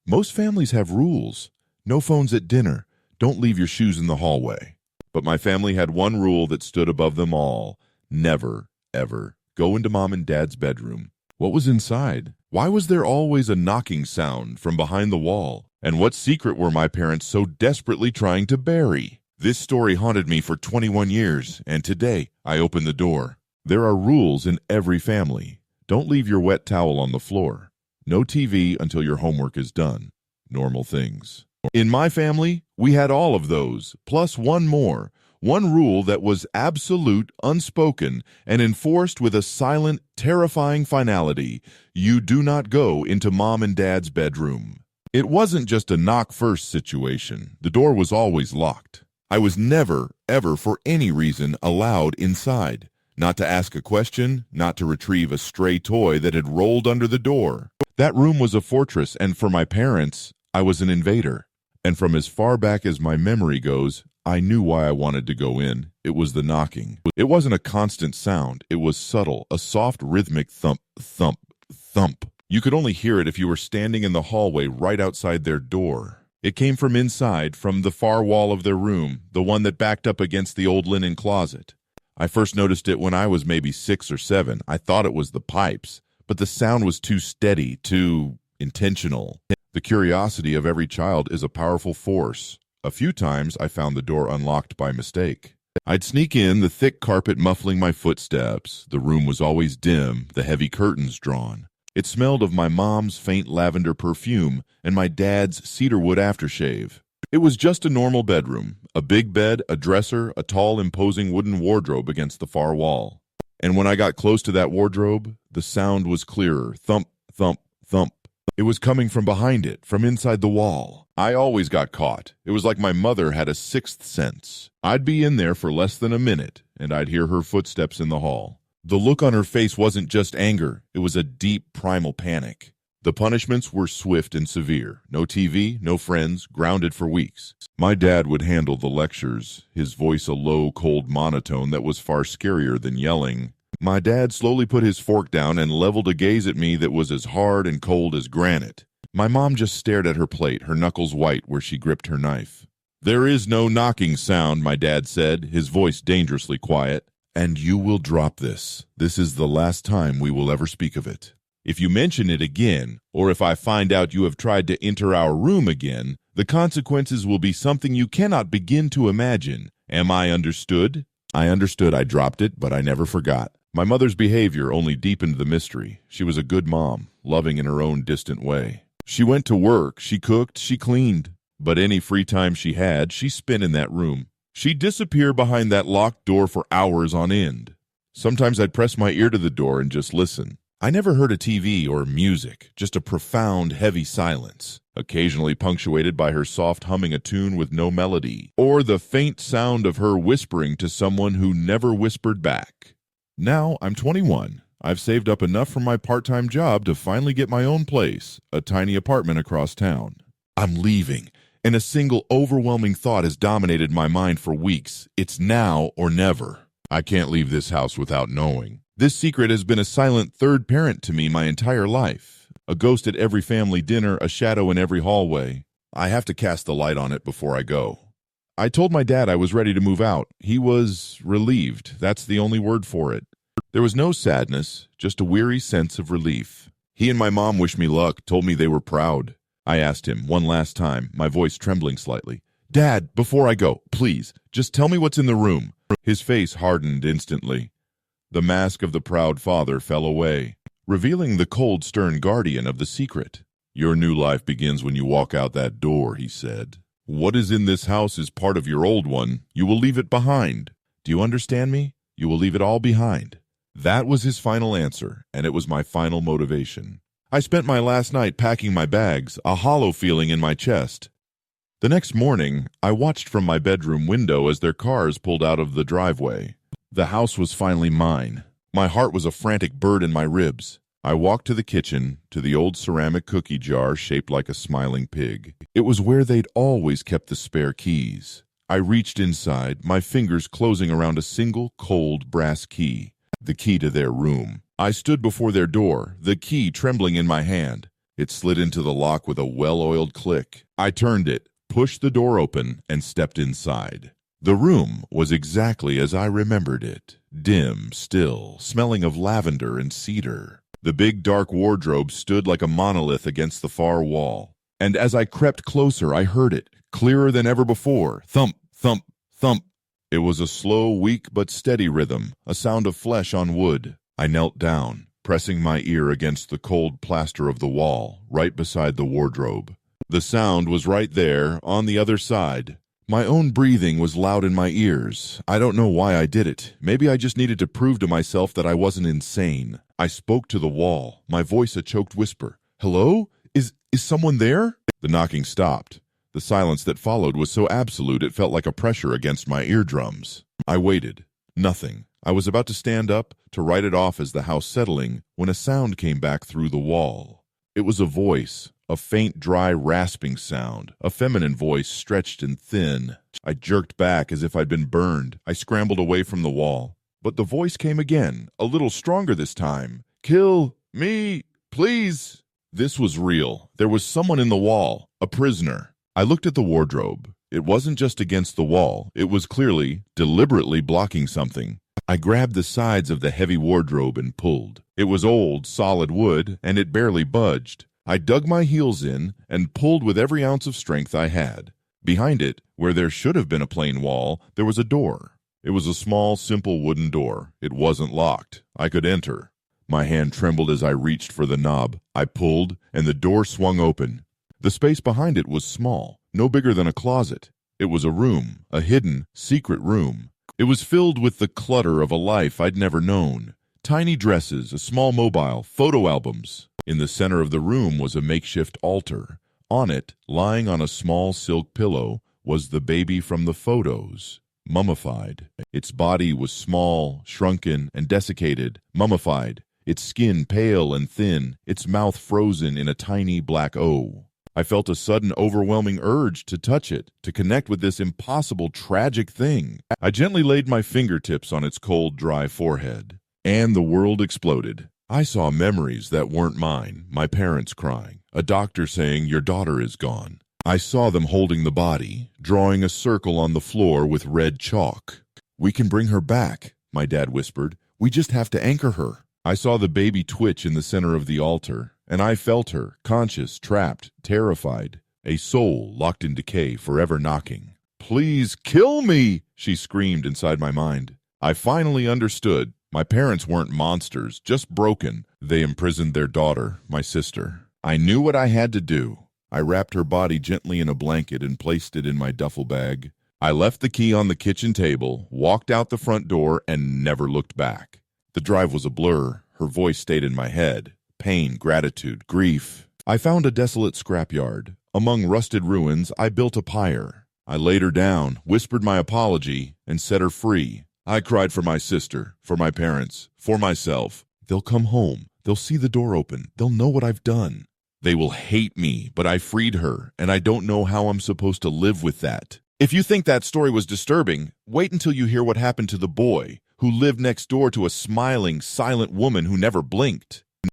Most families have rules. No phones at dinner. Don't leave your shoes in the hallway. But my family had one rule that stood above them all. Never, ever go into mom and dad's bedroom. What was inside? Why was there always a knocking sound from behind the wall? And what secret were my parents so desperately trying to bury? This story haunted me for 21 years, and today I open the door. There are rules in every family. Don't leave your wet towel on the floor. No TV until your homework is done. Normal things. In my family, we had all of those, plus one more. One rule that was absolute, unspoken, and enforced with a silent, terrifying finality. You do not go into mom and dad's bedroom. It wasn't just a knock-first situation. The door was always locked. I was never, ever, for any reason, allowed inside. Not to ask a question, not to retrieve a stray toy that had rolled under the door. That room was a fortress, and for my parents, I was an invader. And from as far back as my memory goes, I knew why I wanted to go in. It was the knocking. It wasn't a constant sound. It was subtle, a soft rhythmic thump, thump, thump. You could only hear it if you were standing in the hallway right outside their door. It came from inside, from the far wall of their room, the one that backed up against the old linen closet. I first noticed it when I was maybe 6 or 7. I thought it was the pipes, but the sound was too steady, too intentional. The curiosity of every child is a powerful force. A few times I found the door unlocked by mistake. I'd sneak in, the thick carpet muffling my footsteps. The room was always dim, the heavy curtains drawn. It smelled of my mom's faint lavender perfume and my dad's cedarwood aftershave. It was just a normal bedroom, a big bed, a dresser, a tall, imposing wooden wardrobe against the far wall. And when I got close to that wardrobe, the sound was clearer, thump, thump, thump. It was coming from behind it, from inside the wall. I always got caught. It was like my mother had a sixth sense. I'd be in there for less than a minute, and I'd hear her footsteps in the hall. The look on her face wasn't just anger. It was a deep, primal panic. The punishments were swift and severe. No TV, no friends, grounded for weeks. My dad would handle the lectures, his voice a low, cold monotone that was far scarier than yelling. My dad slowly put his fork down and leveled a gaze at me that was as hard and cold as granite. My mom just stared at her plate, her knuckles white where she gripped her knife. "There is no knocking sound," my dad said, his voice dangerously quiet. "And you will drop this. This is the last time we will ever speak of it. If you mention it again, or if I find out you have tried to enter our room again, the consequences will be something you cannot begin to imagine. Am I understood?" I understood. I dropped it, but I never forgot. My mother's behavior only deepened the mystery. She was a good mom, loving in her own distant way. She went to work, she cooked, she cleaned. But any free time she had, she spent in that room. She'd disappear behind that locked door for hours on end. Sometimes I'd press my ear to the door and just listen. I never heard a TV or music, just a profound, heavy silence, occasionally punctuated by her soft humming a tune with no melody, or the faint sound of her whispering to someone who never whispered back. Now I'm 21. I've saved up enough from my part-time job to finally get my own place, a tiny apartment across town. I'm leaving, and a single overwhelming thought has dominated my mind for weeks. It's now or never. I can't leave this house without knowing. This secret has been a silent third parent to me my entire life. A ghost at every family dinner, a shadow in every hallway. I have to cast the light on it before I go. I told my dad I was ready to move out. He was relieved. That's the only word for it. There was no sadness, just a weary sense of relief. He and my mom wished me luck, told me they were proud. I asked him one last time, my voice trembling slightly, "Dad, before I go, please, just tell me what's in the room." His face hardened instantly. The mask of the proud father fell away, revealing the cold, stern guardian of the secret. "Your new life begins when you walk out that door," he said. "What is in this house is part of your old one. You will leave it behind. Do you understand me? You will leave it all behind." That was his final answer, and it was my final motivation. I spent my last night packing my bags, a hollow feeling in my chest. The next morning, I watched from my bedroom window as their cars pulled out of the driveway. The house was finally mine. My heart was a frantic bird in my ribs. I walked to the kitchen, to the old ceramic cookie jar shaped like a smiling pig. It was where they'd always kept the spare keys. I reached inside, my fingers closing around a single cold brass key, the key to their room. I stood before their door, the key trembling in my hand. It slid into the lock with a well-oiled click. I turned it, pushed the door open, and stepped inside. The room was exactly as I remembered it. Dim, still, smelling of lavender and cedar. The big dark wardrobe stood like a monolith against the far wall. And as I crept closer, I heard it, clearer than ever before. Thump, thump, thump. It was a slow, weak but steady rhythm, a sound of flesh on wood. I knelt down, pressing my ear against the cold plaster of the wall, right beside the wardrobe. The sound was right there, on the other side. My own breathing was loud in my ears. I don't know why I did it. Maybe I just needed to prove to myself that I wasn't insane. I spoke to the wall, my voice a choked whisper. Hello? Is someone there? The knocking stopped. The silence that followed was so absolute it felt like a pressure against my eardrums. I waited. Nothing. I was about to stand up, to write it off as the house settling, when a sound came back through the wall. It was a voice. A faint, dry, rasping sound, a feminine voice stretched and thin. I jerked back as if I'd been burned. I scrambled away from the wall. But the voice came again, a little stronger this time. Kill me, please. This was real. There was someone in the wall, a prisoner. I looked at the wardrobe. It wasn't just against the wall. It was clearly, deliberately blocking something. I grabbed the sides of the heavy wardrobe and pulled. It was old, solid wood, and it barely budged. I dug my heels in and pulled with every ounce of strength I had. Behind it, where there should have been a plain wall, there was a door. It was a small, simple wooden door. It wasn't locked. I could enter. My hand trembled as I reached for the knob. I pulled, and the door swung open. The space behind it was small, no bigger than a closet. It was a room, a hidden, secret room. It was filled with the clutter of a life I'd never known. Tiny dresses, a small mobile, photo albums. In the center of the room was a makeshift altar. On it, lying on a small silk pillow, was the baby from the photos, mummified. Its body was small, shrunken, and desiccated, mummified, its skin pale and thin, its mouth frozen in a tiny black O. I felt a sudden overwhelming urge to touch it, to connect with this impossible, tragic thing. I gently laid my fingertips on its cold, dry forehead. And the world exploded. I saw memories that weren't mine, my parents crying, a doctor saying your daughter is gone. I saw them holding the body, drawing a circle on the floor with red chalk. We can bring her back, my dad whispered. We just have to anchor her. I saw the baby twitch in the center of the altar, and I felt her, conscious, trapped, terrified, a soul locked in decay, forever knocking. Please kill me, she screamed inside my mind. I finally understood. My parents weren't monsters, just broken. They imprisoned their daughter, my sister. I knew what I had to do. I wrapped her body gently in a blanket and placed it in my duffel bag. I left the key on the kitchen table, walked out the front door, and never looked back. The drive was a blur. Her voice stayed in my head. Pain, gratitude, grief. I found a desolate scrapyard. Among rusted ruins, I built a pyre. I laid her down, whispered my apology, and set her free. I cried for my sister, for my parents, for myself. They'll come home. They'll see the door open. They'll know what I've done. They will hate me, but I freed her, and I don't know how I'm supposed to live with that. If you think that story was disturbing, wait until you hear what happened to the boy who lived next door to a smiling, silent woman who never blinked.